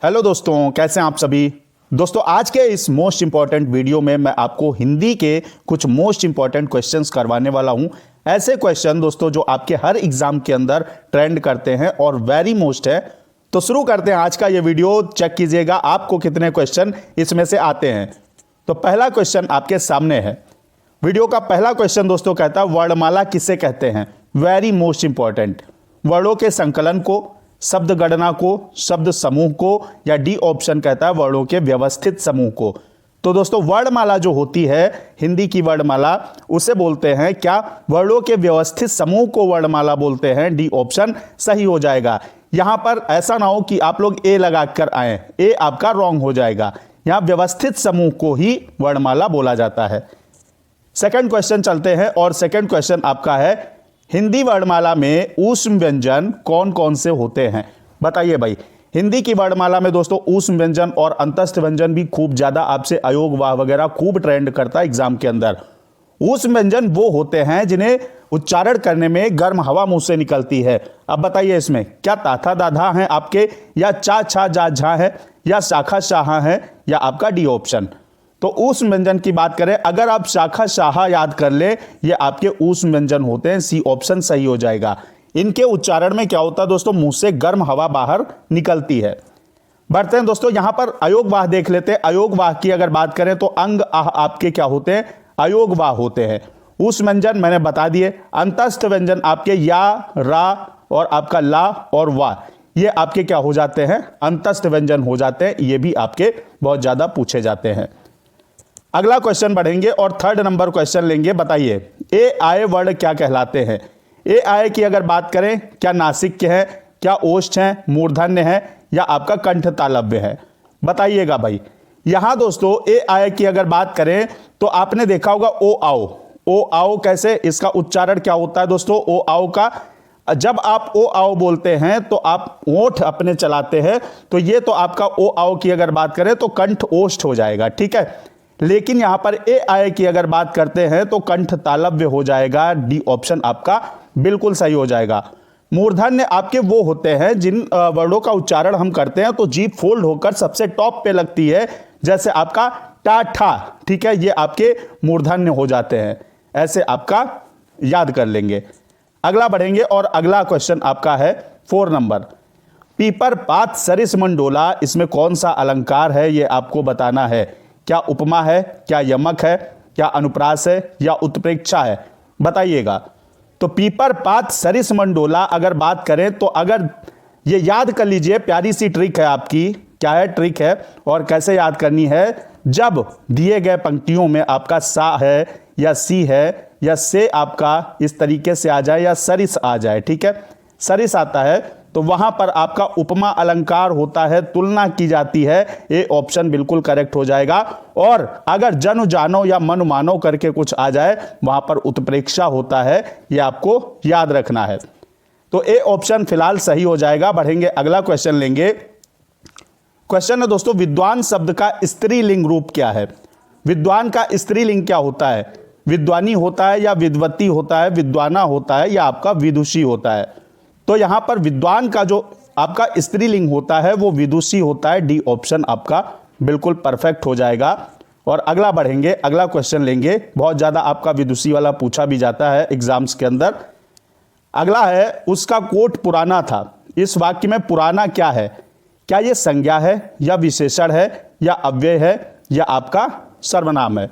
Hello दोस्तों, कैसे हैं आप सभी। दोस्तों, आज के इस मोस्ट इंपॉर्टेंट वीडियो में मैं आपको हिंदी के कुछ मोस्ट इंपॉर्टेंट क्वेश्चंस करवाने वाला हूं। ऐसे क्वेश्चन दोस्तों जो आपके हर एग्जाम के अंदर ट्रेंड करते हैं और वेरी मोस्ट है। तो शुरू करते हैं आज का ये वीडियो। चेक कीजिएगा आपको कितने क्वेश्चन इसमें से आते हैं। तो पहला क्वेश्चन आपके सामने है। वीडियो का पहला क्वेश्चन दोस्तों कहता है वर्णमाला किसे कहते हैं। Very most important. वर्णों के संकलन को, शब्द गणना को, शब्द समूह को, या डी ऑप्शन कहता है वर्णों के व्यवस्थित समूह को। तो दोस्तों वर्णमाला जो होती है हिंदी की वर्णमाला उसे बोलते हैं क्या, वर्णों के व्यवस्थित समूह को वर्णमाला बोलते हैं। डी ऑप्शन सही हो जाएगा। यहां पर ऐसा ना हो कि आप लोग ए लगा कर आए, ए आपका रॉन्ग हो जाएगा। यहां व्यवस्थित समूह को ही वर्णमाला बोला जाता है। सेकंड क्वेश्चन चलते हैं और सेकंड क्वेश्चन आपका है हिंदी वर्णमाला में ऊष्म व्यंजन कौन कौन से होते हैं। बताइए भाई, हिंदी की वर्णमाला में दोस्तों ऊष्म व्यंजन और अंतस्थ व्यंजन भी खूब ज्यादा आपसे अयोग वाह वगैरह खूब ट्रेंड करता है एग्जाम के अंदर। ऊष्म व्यंजन वो होते हैं जिन्हें उच्चारण करने में गर्म हवा मुंह से निकलती है। अब बताइए इसमें क्या ताथा दाधा है आपके, या चा छा जा झा है, या शाखा शाहा है, या आपका डी ऑप्शन। तो ऊष्म व्यंजन की बात करें, अगर आप शाखा शाहा याद कर ले, ये आपके ऊष्म व्यंजन होते हैं। सी ऑप्शन सही हो जाएगा। इनके उच्चारण में क्या होता है दोस्तों, मुंह से गर्म हवा बाहर निकलती है। बढ़ते हैं दोस्तों, यहां पर अयोग वाह देख लेते हैं। अयोग वाह की अगर बात करें तो अंग आह आपके क्या होते हैं, अयोग वाह होते हैं। ऊष्म व्यंजन मैंने बता दिए। अंतस्थ व्यंजन आपके या, रा और आपका ला और वाह, ये आपके क्या हो जाते हैं, अंतस्थ व्यंजन हो जाते हैं। ये भी आपके बहुत ज्यादा पूछे जाते हैं। अगला क्वेश्चन बढ़ेंगे और थर्ड नंबर क्वेश्चन लेंगे। बताइए ए आए वर्ण क्या कहलाते हैं। ए आए की अगर बात करें, क्या नासिक के हैं, क्या ओष्ठ हैं, मूर्धन्य है, या आपका कंठ तालव्य है। बताइएगा भाई। यहां दोस्तों ए आए की अगर बात करें तो आपने देखा होगा ओ आओ। ओ आओ कैसे, इसका उच्चारण क्या होता है दोस्तों, ओ आओ का जब आप ओ आओ बोलते हैं तो आप ओठ अपने चलाते हैं, तो ये तो आपका ओ आओ की अगर बात करें तो कंठ ओष्ठ हो जाएगा, ठीक है। लेकिन यहां पर ए आए की अगर बात करते हैं तो कंठ तालव्य हो जाएगा। डी ऑप्शन आपका बिल्कुल सही हो जाएगा। मूर्धन्य आपके वो होते हैं जिन वर्णों का उच्चारण हम करते हैं तो जीभ फोल्ड होकर सबसे टॉप पे लगती है, जैसे आपका टा ठा, ठीक है, ये आपके मूर्धन्य हो जाते हैं। ऐसे आपका याद कर लेंगे। अगला बढ़ेंगे और अगला क्वेश्चन आपका है 4 नंबर। पीपर पात सरिस मंडोला, इसमें कौन सा अलंकार है ये आपको बताना है। क्या उपमा है, क्या यमक है, क्या अनुप्रास है, या उत्प्रेक्षा है। बताइएगा। तो पीपर पात सरिस मंडोला अगर बात करें तो अगर ये याद कर लीजिए, प्यारी सी ट्रिक है आपकी। क्या है ट्रिक है और कैसे याद करनी है, जब दिए गए पंक्तियों में आपका सा है या सी है या से आपका इस तरीके से आ जाए या सरिस आ जाए, ठीक है, सरिस आता है तो वहां पर आपका उपमा अलंकार होता है, तुलना की जाती है। ए ऑप्शन बिल्कुल करेक्ट हो जाएगा। और अगर जन जानो या मन मानो करके कुछ आ जाए वहां पर उत्प्रेक्षा होता है, यह आपको याद रखना है। तो ए ऑप्शन फिलहाल सही हो जाएगा। बढ़ेंगे अगला क्वेश्चन लेंगे। क्वेश्चन है दोस्तों विद्वान शब्द का स्त्रीलिंग रूप क्या है। विद्वान का स्त्रीलिंग क्या होता है, विद्वानी होता है या विद्वती होता है, विद्वाना होता है या आपका विदुषी होता है। तो यहां पर विद्वान का जो आपका स्त्रीलिंग होता है वो विदुषी होता है। डी ऑप्शन आपका बिल्कुल परफेक्ट हो जाएगा। और अगला बढ़ेंगे, अगला क्वेश्चन लेंगे। बहुत ज्यादा आपका विदुषी वाला पूछा भी जाता है एग्जाम्स के अंदर। अगला है उसका कोट पुराना था। इस वाक्य में पुराना क्या है, क्या यह संज्ञा है या विशेषण है या अव्यय है या आपका सर्वनाम है।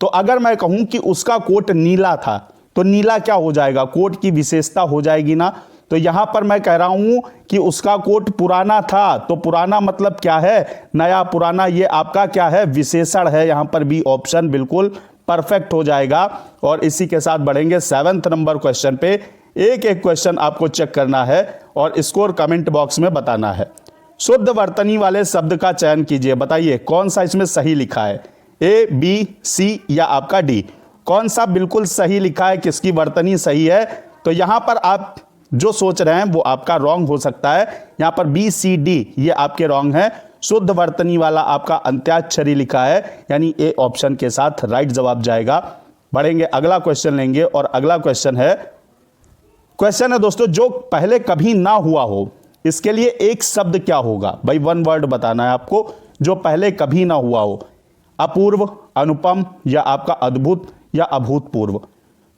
तो अगर मैं कहूं कि उसका कोट नीला था तो नीला क्या हो जाएगा, कोट की विशेषता हो जाएगी ना। तो यहां पर मैं कह रहा हूं कि उसका कोट पुराना था, तो पुराना मतलब क्या है, नया पुराना, ये आपका क्या है, विशेषण है। यहां पर बी ऑप्शन बिल्कुल परफेक्ट हो जाएगा। और इसी के साथ बढ़ेंगे 7 नंबर क्वेश्चन पे। एक एक क्वेश्चन आपको चेक करना है और स्कोर कमेंट बॉक्स में बताना है। शुद्ध वर्तनी वाले शब्द का चयन कीजिए। बताइए कौन सा इसमें सही लिखा है, ए बी सी या आपका डी। कौन सा बिल्कुल सही लिखा है, किसकी वर्तनी सही है। तो यहां पर आप जो सोच रहे हैं वो आपका रॉन्ग हो सकता है। यहां पर बी सी डी ये आपके रॉन्ग है। शुद्ध वर्तनी वाला आपका अंत्याक्षरी लिखा है, यानी ए ऑप्शन के साथ राइट जवाब जाएगा। बढ़ेंगे अगला क्वेश्चन लेंगे और अगला क्वेश्चन है दोस्तों जो पहले कभी ना हुआ हो। इसके लिए एक शब्द क्या होगा भाई, वन वर्ड बताना है आपको जो पहले कभी ना हुआ हो। अपूर्व, अनुपम, या आपका अद्भुत, या अभूतपूर्व।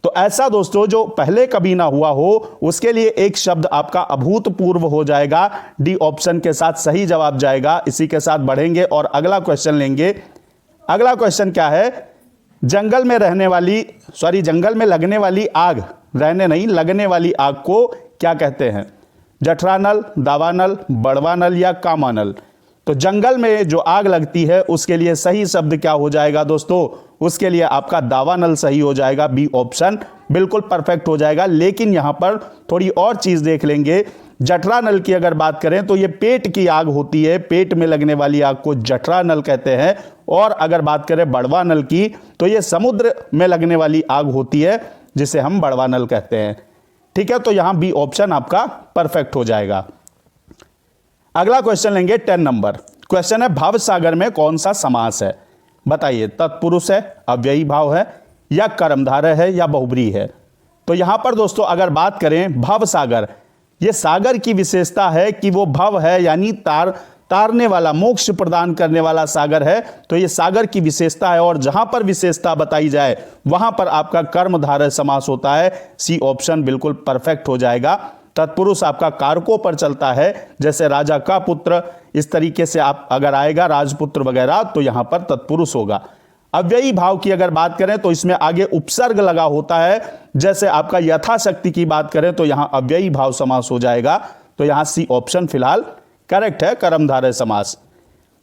तो ऐसा दोस्तों जो पहले कभी ना हुआ हो उसके लिए एक शब्द आपका अभूतपूर्व हो जाएगा। डी ऑप्शन के साथ सही जवाब जाएगा। इसी के साथ बढ़ेंगे और अगला क्वेश्चन लेंगे। अगला क्वेश्चन क्या है, जंगल में लगने वाली आग, रहने नहीं लगने वाली आग को क्या कहते हैं? जठरानल, दावानल, बड़वानल, या कामानल। तो जंगल में जो आग लगती है उसके लिए सही शब्द क्या हो जाएगा दोस्तों? उसके लिए आपका दावानल सही हो जाएगा। बी ऑप्शन बिल्कुल परफेक्ट हो जाएगा। लेकिन यहां पर थोड़ी और चीज देख लेंगे। जठरानल की अगर बात करें तो ये पेट की आग होती है, पेट में लगने वाली आग को जठरानल कहते हैं। और अगर बात करें बड़वानल की तो ये समुद्र में लगने वाली आग होती है जिसे हम बड़वानल कहते हैं। ठीक है, तो यहां बी ऑप्शन आपका परफेक्ट हो जाएगा। अगला क्वेश्चन लेंगे 10 नंबर। क्वेश्चन है भवसागर में कौन सा समास है? बताइए, तत्पुरुष है, अव्ययी भाव है, या कर्मधारय है, या बहुब्रीहि है? तो यहां पर दोस्तों अगर बात करें भवसागर, ये सागर की विशेषता है कि वो भव है यानी तारने वाला, मोक्ष प्रदान करने वाला सागर है। तो ये सागर की विशेषता है और जहां पर विशेषता बताई जाए वहां पर आपका कर्मधारय समास होता है। सी ऑप्शन बिल्कुल परफेक्ट हो जाएगा। तत्पुरुष आपका कारकों पर चलता है, जैसे राजा का पुत्र, इस तरीके से आप अगर आएगा राजपुत्र वगैरह तो यहां पर तत्पुरुष होगा। अव्ययी भाव की अगर बात करें तो इसमें आगे उपसर्ग लगा होता है, जैसे आपका यथाशक्ति की बात करें तो यहां अव्ययी भाव समास हो जाएगा। तो यहां सी ऑप्शन फिलहाल करेक्ट है, कर्मधारय समास।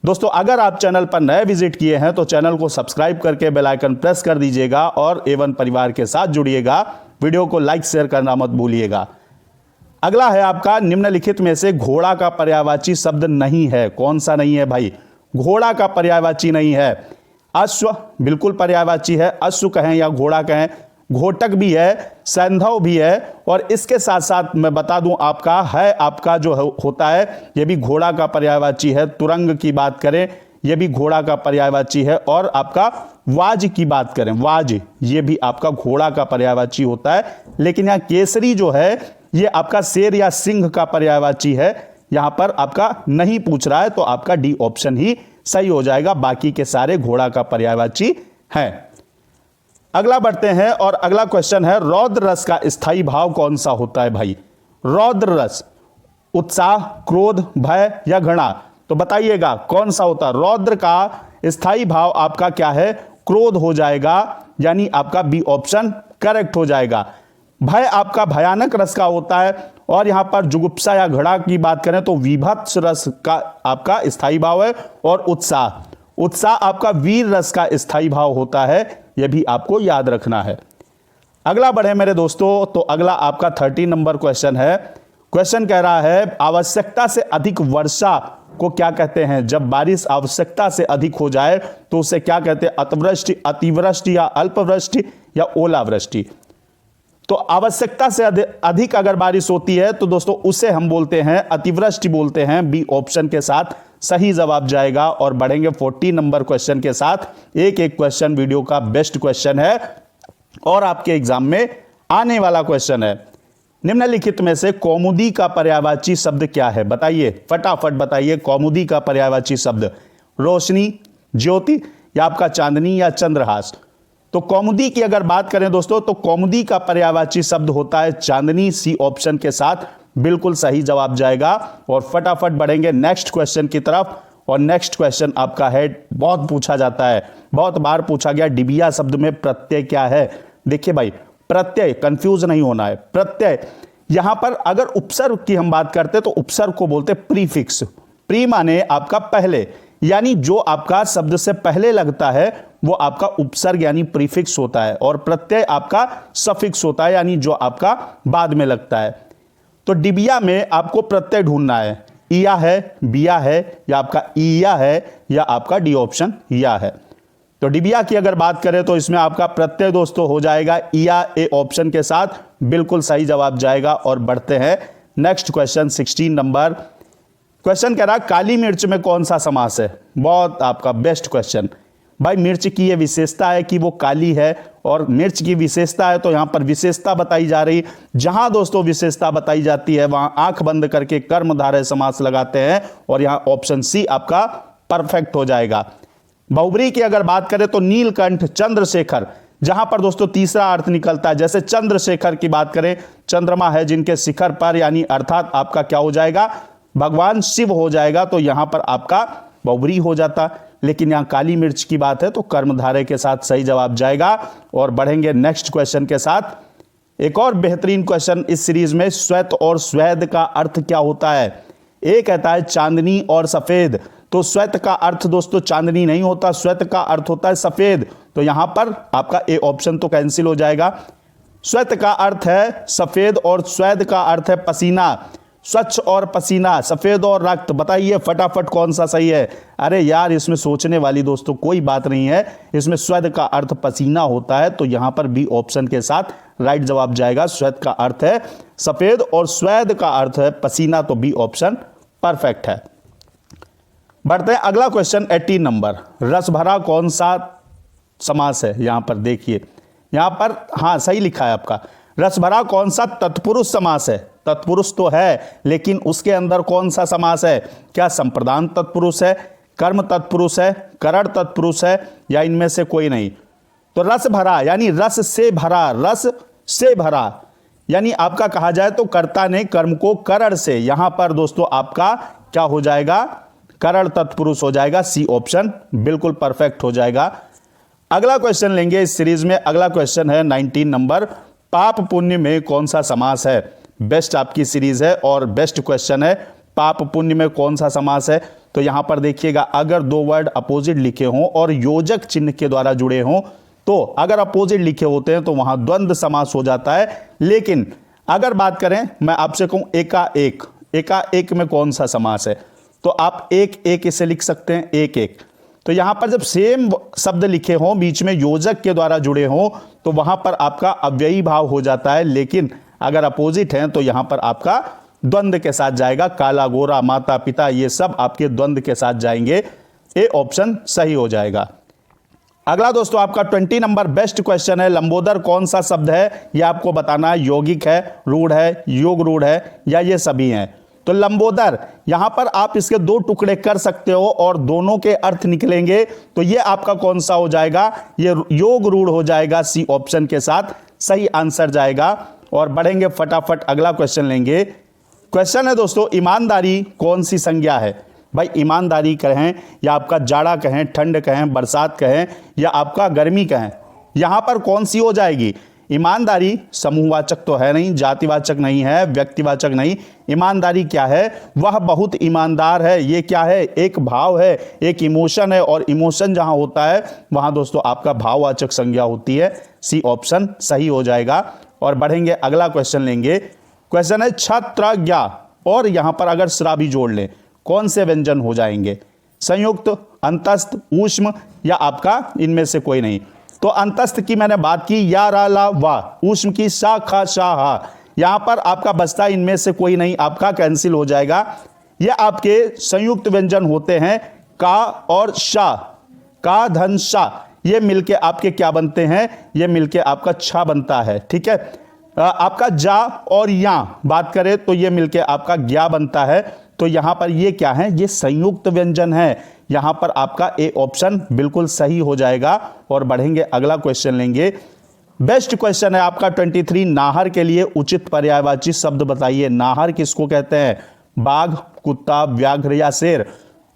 दोस्तों अगर आप चैनल पर नए विजिट किए हैं तो चैनल को सब्सक्राइब करके बेल आइकन प्रेस कर दीजिएगा और A1 परिवार के साथ जुड़िएगा। वीडियो को लाइक शेयर करना मत भूलिएगा। अगला है आपका निम्नलिखित में से घोड़ा का पर्यायवाची शब्द नहीं है। कौन सा नहीं है भाई? घोड़ा का पर्यायवाची नहीं है। अश्व बिल्कुल पर्यायवाची है, अश्व कहें या घोड़ा कहें। घोटक भी है, सैंधव भी है, और इसके साथ साथ मैं बता दूं आपका जो होता है ये भी घोड़ा का पर्यायवाची है। तुरंग की बात करें ये भी घोड़ा का पर्यायवाची है, और आपका वाज की बात करें, वाज ये भी आपका घोड़ा का पर्यायवाची होता है। लेकिन यहाँ केसरी जो है ये आपका शेर या सिंह का पर्यायवाची है। यहां पर आपका नहीं पूछ रहा है तो आपका डी ऑप्शन ही सही हो जाएगा। बाकी के सारे घोड़ा का पर्यायवाची हैं। अगला बढ़ते हैं और अगला क्वेश्चन है रौद्र रस का स्थायी भाव कौन सा होता है भाई? रौद्र रस, उत्साह, क्रोध, भय, या घृणा? तो बताइएगा कौन सा होता है? रौद्र का स्थायी भाव आपका क्या है? क्रोध हो जाएगा, यानी आपका बी ऑप्शन करेक्ट हो जाएगा। भय आपका भयानक रस का होता है, और यहां पर जुगुप्सा या घृणा की बात करें तो विभत्स रस का आपका स्थायी भाव है। और उत्साह आपका वीर रस का स्थायी भाव होता है। यह भी आपको याद रखना है। अगला बढ़े मेरे दोस्तों, तो अगला आपका 30 नंबर क्वेश्चन है। क्वेश्चन कह रहा है आवश्यकता से अधिक वर्षा को क्या कहते हैं? जब बारिश आवश्यकता से अधिक हो जाए तो उसे क्या कहते हैं? अतिवृष्टि, अतिवृष्टि, या अल्पवृष्टि, या ओलावृष्टि? तो आवश्यकता से अधिक अगर बारिश होती है तो दोस्तों उसे हम बोलते हैं अतिवृष्टि बोलते हैं। बी ऑप्शन के साथ सही जवाब जाएगा। और बढ़ेंगे 40 नंबर क्वेश्चन के साथ। एक क्वेश्चन वीडियो का बेस्ट क्वेश्चन है और आपके एग्जाम में आने वाला क्वेश्चन है। निम्नलिखित में से कौमुदी का पर्यायवाची शब्द क्या है? बताइए, फटाफट बताइए। कौमुदी का पर्यायवाची शब्द रोशनी, ज्योति, या आपका चांदनी, या चंद्रहास? तो कौमुदी की अगर बात करें दोस्तों तो कौमुदी का पर्यायवाची शब्द होता है चांदनी। सी ऑप्शन के साथ बिल्कुल सही जवाब जाएगा। और फटाफट बढ़ेंगे नेक्स्ट क्वेश्चन की तरफ। और नेक्स्ट क्वेश्चन आपका है, बहुत पूछा जाता है, बहुत बार पूछा गया, डिबिया शब्द में प्रत्यय क्या है? देखिए भाई, प्रत्यय कंफ्यूज नहीं होना है। प्रत्यय यहां पर अगर उपसर्ग की हम बात करते तो उपसर्ग को बोलते प्रीफिक्स। प्री माने आपका पहले, यानी जो आपका शब्द से पहले लगता है वो आपका उपसर्ग यानी प्रीफिक्स होता है। और प्रत्यय आपका सफिक्स होता है, यानी जो आपका बाद में लगता है। तो डिबिया में आपको प्रत्यय ढूंढना है। इया है, बिया है, या आपका ईया है, या आपका डी ऑप्शन या है। तो डिबिया की अगर बात करें तो इसमें आपका प्रत्यय दोस्तों हो जाएगा इया। ए ऑप्शन के साथ बिल्कुल सही जवाब जाएगा। और बढ़ते हैं नेक्स्ट क्वेश्चन 16 नंबर। क्वेश्चन कह रहा काली मिर्च में कौन सा समास है? बहुत आपका बेस्ट क्वेश्चन। भाई मिर्च की ये विशेषता है कि वो काली है, और मिर्च की विशेषता है तो यहां पर विशेषता बताई जा रही। जहां दोस्तों विशेषता बताई जाती है वहां आंख बंद करके कर्मधारय समास लगाते हैं, और यहां ऑप्शन सी आपका परफेक्ट हो जाएगा। बहुब्री की अगर बात करें तो नीलकंठ, चंद्रशेखर, जहां पर दोस्तों तीसरा अर्थ निकलता है। जैसे चंद्रशेखर की बात करें, चंद्रमा है जिनके शिखर पर, यानी अर्थात आपका क्या हो जाएगा, भगवान शिव हो जाएगा, तो यहां पर आपका बहुब्री हो जाता। लेकिन यहां काली मिर्च की बात है तो कर्मधारय के साथ सही जवाब जाएगा। और बढ़ेंगे नेक्स्ट क्वेश्चन के साथ। एक और बेहतरीन क्वेश्चन इस सीरीज में, श्वेत और स्वेद का अर्थ क्या होता है। एक कहता है चांदनी और सफेद, तो श्वेत का अर्थ दोस्तों चांदनी नहीं होता, श्वेत का अर्थ होता है सफेद। तो यहां पर आपका ए ऑप्शन तो कैंसिल हो जाएगा। श्वेत का अर्थ है सफेद और स्वेद का अर्थ है पसीना। स्वच्छ और पसीना, सफेद और रक्त, बताइए फटाफट कौन सा सही है। अरे यार इसमें सोचने वाली दोस्तों कोई बात नहीं है, इसमें स्वेद का अर्थ पसीना होता है, तो यहां पर बी ऑप्शन के साथ राइट जवाब जाएगा। श्वेत का अर्थ है सफेद और स्वेद का अर्थ है पसीना, तो बी ऑप्शन परफेक्ट है। बढ़ते हैं अगला क्वेश्चन 18 नंबर। रसभरा कौन सा समास है, यहां पर देखिए, यहां पर हां सही लिखा है आपका। रसभरा कौन सा तत्पुरुष समास है। तत्पुरुष तो है लेकिन उसके अंदर कौन सा समास है, क्या संप्रदान तत्पुरुष है, कर्म तत्पुरुष है, करण तत्पुरुष है, या इनमें से कोई नहीं। तो रस भरा यानी रस से भरा, रस से भरा यानी आपका कहा जाए तो कर्ता ने कर्म को करण से, यहां पर दोस्तों आपका क्या हो जाएगा, करण तत्पुरुष हो जाएगा। सी ऑप्शन बिल्कुल परफेक्ट हो जाएगा। अगला क्वेश्चन लेंगे इस सीरीज में। अगला क्वेश्चन है 19 नंबर। पाप पुण्य में कौन सा समास है। बेस्ट आपकी सीरीज है और बेस्ट क्वेश्चन है। पाप पुण्य में कौन सा समास है, तो यहां पर देखिएगा, अगर दो वर्ड अपोजिट लिखे हों और योजक चिन्ह के द्वारा जुड़े हों, तो अगर अपोजिट लिखे होते हैं तो वहां द्वंद्व समास हो जाता है। लेकिन अगर बात करें, मैं आपसे कहूं एकाएक, एकाएक में कौन सा समास है, तो आप एक एक इसे लिख सकते हैं, एक एक। तो यहां पर जब सेम शब्द लिखे हों, बीच में योजक के द्वारा जुड़े हों, तो वहां पर आपका अव्ययी भाव हो जाता है। लेकिन अगर अपोजिट हैं तो यहां पर आपका द्वंद्व के साथ जाएगा। काला गोरा, माता पिता, ये सब आपके द्वंद्व के साथ जाएंगे। ए ऑप्शन सही हो जाएगा। अगला दोस्तों आपका 20 नंबर बेस्ट क्वेश्चन है। लंबोदर कौन सा शब्द है, यह आपको बताना है। यौगिक है, रूढ़ है, योग रूढ़ है, या ये सभी हैं। तो लंबोदर, यहां पर आप इसके दो टुकड़े कर सकते हो और दोनों के अर्थ निकलेंगे, तो ये आपका कौन सा हो जाएगा, ये योग रूढ़ हो जाएगा। सी ऑप्शन के साथ सही आंसर जाएगा। और बढ़ेंगे फटाफट, अगला क्वेश्चन लेंगे। क्वेश्चन है दोस्तों, ईमानदारी कौन सी संज्ञा है। भाई ईमानदारी कहें या आपका जाड़ा कहें, ठंड कहें, बरसात कहें, या आपका गर्मी कहें, यहां पर कौन सी हो जाएगी। ईमानदारी समूहवाचक तो है नहीं, जातिवाचक नहीं है, व्यक्तिवाचक नहीं। ईमानदारी क्या है, वह बहुत ईमानदार है। ये क्या है, एक भाव है, एक इमोशन है, और इमोशन जहां होता है वहां दोस्तों आपका भाववाचक संज्ञा होती है। सी ऑप्शन सही हो जाएगा। और बढ़ेंगे अगला क्वेश्चन लेंगे। क्वेश्चन है छत्रज्ञ, और यहां पर अगर श्रा भी जोड़ लें, कौन से व्यंजन हो जाएंगे, संयुक्त, अंतस्थ, ऊष्म, या आपका इनमें से कोई नहीं। तो अंतस्थ की मैंने बात की, या रा ला वा, ऊष्म की शा खा शा हा, यहां पर आपका बचता इनमें से कोई नहीं, आपका कैंसिल हो जाएगा। ये आपके संयुक्त व्यंजन होते हैं, का और शा, का धन शा, ये मिलके आपके क्या बनते हैं, ये मिलके आपका छा बनता है। ठीक है, आपका जा और या बात करें तो ये मिलके आपका ज्ञा बनता है। तो यहां पर ये क्या है, ये संयुक्त व्यंजन है। यहां पर आपका ए ऑप्शन बिल्कुल सही हो जाएगा। और बढ़ेंगे अगला क्वेश्चन लेंगे। बेस्ट क्वेश्चन है आपका 23। नाहर के लिए उचित पर्यायवाची शब्द बताइए। नाहर किसको कहते हैं, बाघ, कुत्ता, व्याघ्र या शेर।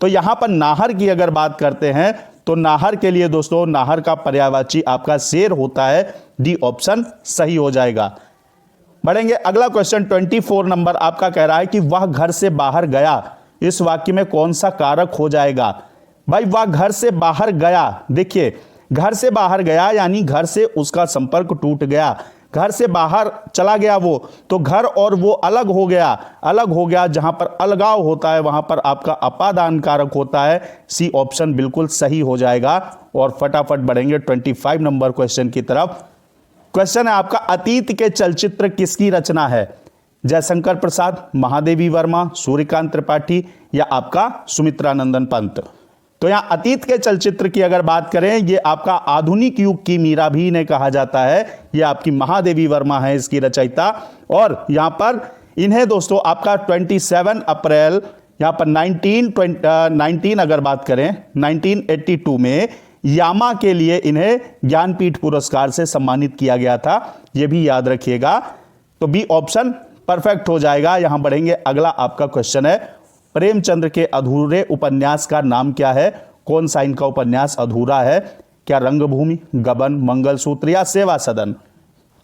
तो यहां पर नाहर की अगर बात करते हैं तो नाहर के लिए दोस्तों, नाहर का पर्यायवाची आपका शेर होता है। डी ऑप्शन सही हो जाएगा। बढ़ेंगे अगला क्वेश्चन 24 नंबर आपका कह रहा है कि वह घर से बाहर गया, इस वाक्य में कौन सा कारक हो जाएगा। भाई वह घर से बाहर गया, देखिए घर से बाहर गया यानी घर से उसका संपर्क टूट गया, घर से बाहर चला गया वो, तो घर और वो अलग हो गया। अलग हो गया, जहां पर अलगाव होता है वहां पर आपका अपादान कारक होता है। सी ऑप्शन बिल्कुल सही हो जाएगा। और फटाफट बढ़ेंगे 25 नंबर क्वेश्चन की तरफ। क्वेश्चन है आपका, अतीत के चलचित्र किसकी रचना है। जयशंकर प्रसाद, महादेवी वर्मा, सूर्यकांत त्रिपाठी, या आपका सुमित्रानंदन पंत। तो यहां अतीत के चलचित्र की अगर बात करें, ये आपका आधुनिक युग की मीरा भी इन्हें कहा जाता है। ये आपकी महादेवी वर्मा है इसकी रचयिता। और यहां पर इन्हें दोस्तों आपका 27 अप्रैल यहां पर 19 अगर बात करें 1982 में यामा के लिए इन्हें ज्ञानपीठ पुरस्कार से सम्मानित किया गया था। यह भी याद रखिएगा। तो बी ऑप्शन परफेक्ट हो जाएगा। यहां बढ़ेंगे, अगला आपका क्वेश्चन है, प्रेमचंद्र के अधूरे उपन्यास का नाम क्या है? कौन सा इनका उपन्यास अधूरा है? क्या रंगभूमि, गबन, मंगलसूत्र या सेवा सदन?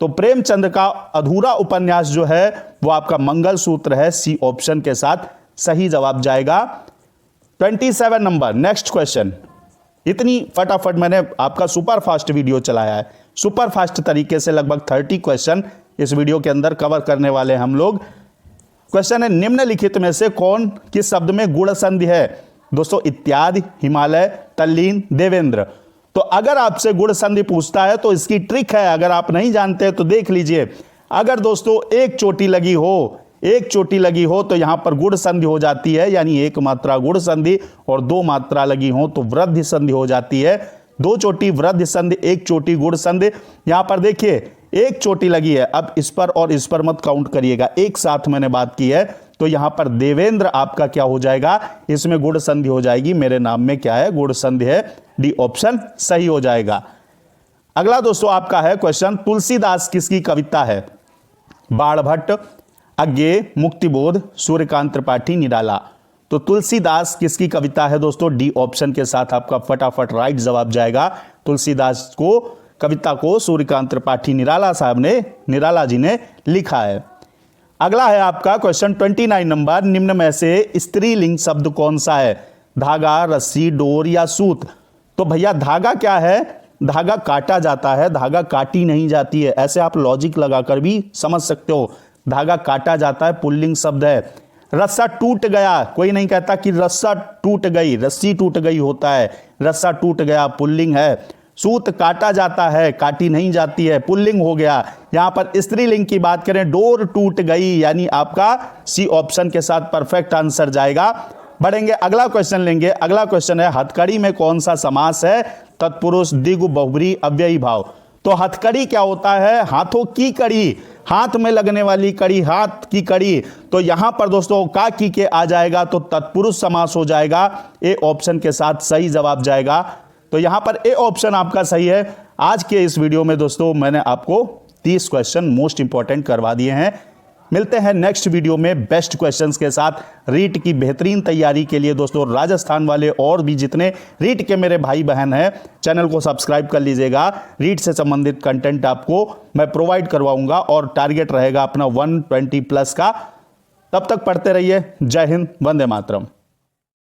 तो प्रेमचंद्र का अधूरा उपन्यास जो है वो आपका मंगलसूत्र है। सी ऑप्शन के साथ सही जवाब जाएगा। 27 नंबर, नेक्स्ट क्वेश्चन। इतनी फटाफट मैंने आपका सुपर फास्ट वीडियो चलाया है। सुपर फास्ट तरीके से लगभग 30 क्वेश्चन इस वीडियो के अंदर कवर करने वाले हम लोग। क्वेश्चन है, निम्नलिखित में से कौन किस शब्द में गुण संधि है? दोस्तों इत्यादि, हिमालय, तल्लीन, देवेंद्र। तो अगर आपसे गुण संधि पूछता है तो इसकी ट्रिक है, अगर आप नहीं जानते तो देख लीजिए। अगर दोस्तों एक चोटी लगी हो तो यहां पर गुण संधि हो जाती है, यानी एक मात्रा गुण संधि, और दो मात्रा लगी हो तो वृद्धि संधि हो जाती है। दो चोटी वृद्धि संधि, एक चोटी गुण संधि। यहां पर देखिए एक चोटी लगी है, अब इस पर और इस पर मत काउंट करिएगा, एक साथ मैंने बात की है। तो यहां पर देवेंद्र आपका क्या हो जाएगा? इसमें गुण संधि हो जाएगी। मेरे नाम में क्या है? गुण संधि है। डी ऑप्शन सही हो जाएगा। अगला दोस्तों आपका है क्वेश्चन, तुलसीदास किसकी कविता है? बाणभट्ट, अज्ञेय, मुक्तिबोध, सूर्यकांत त्रिपाठी, निराला। तो तुलसीदास किसकी कविता है दोस्तों? डी ऑप्शन के साथ आपका फटाफट राइट जवाब जाएगा। तुलसीदास को कविता को सूर्यकांत त्रिपाठी निराला जी ने लिखा है। अगला है आपका क्वेश्चन 29 नंबर, निम्न में से स्त्रीलिंग शब्द कौन सा है? धागा, रस्सी, डोर या सूत? तो भैया धागा क्या है? धागा काटा जाता है, धागा काटी नहीं जाती है। ऐसे आप लॉजिक लगाकर भी समझ सकते हो। धागा काटा जाता है, पुल्लिंग शब्द है। रस्सा टूट गया, कोई नहीं कहता कि रस्सा टूट गई, रस्सी टूट गई होता है। रस्सा टूट गया पुल्लिंग है। सूत काटा जाता है, काटी नहीं जाती है, पुल्लिंग हो गया। यहां पर स्त्रीलिंग की बात करें, डोर टूट गई, यानी आपका सी ऑप्शन के साथ परफेक्ट आंसर जाएगा। बढ़ेंगे, अगला क्वेश्चन लेंगे। अगला क्वेश्चन है, हथकड़ी में कौन सा समास है? तत्पुरुष, द्विगु, बहुब्री, अव्ययी भाव। तो हथकड़ी क्या होता है? हाथों की कड़ी, हाथ में लगने वाली कड़ी, हाथ की कड़ी। तो यहां पर दोस्तों का की के आ जाएगा तो तत्पुरुष समास हो जाएगा। ए ऑप्शन के साथ सही जवाब जाएगा। तो यहां पर ए ऑप्शन आपका सही है। आज के इस वीडियो में दोस्तों मैंने आपको 30 क्वेश्चन मोस्ट इंपॉर्टेंट करवा दिए हैं। मिलते हैं नेक्स्ट वीडियो में बेस्ट क्वेश्चंस के साथ। रीट की बेहतरीन तैयारी के लिए दोस्तों राजस्थान वाले और भी जितने रीट के मेरे भाई बहन हैं, चैनल को सब्सक्राइब कर लीजिएगा। रीट से संबंधित कंटेंट आपको मैं प्रोवाइड करवाऊंगा और टारगेट रहेगा अपना 120 प्लस का। तब तक पढ़ते रहिए। जय हिंद, वंदे मातरम।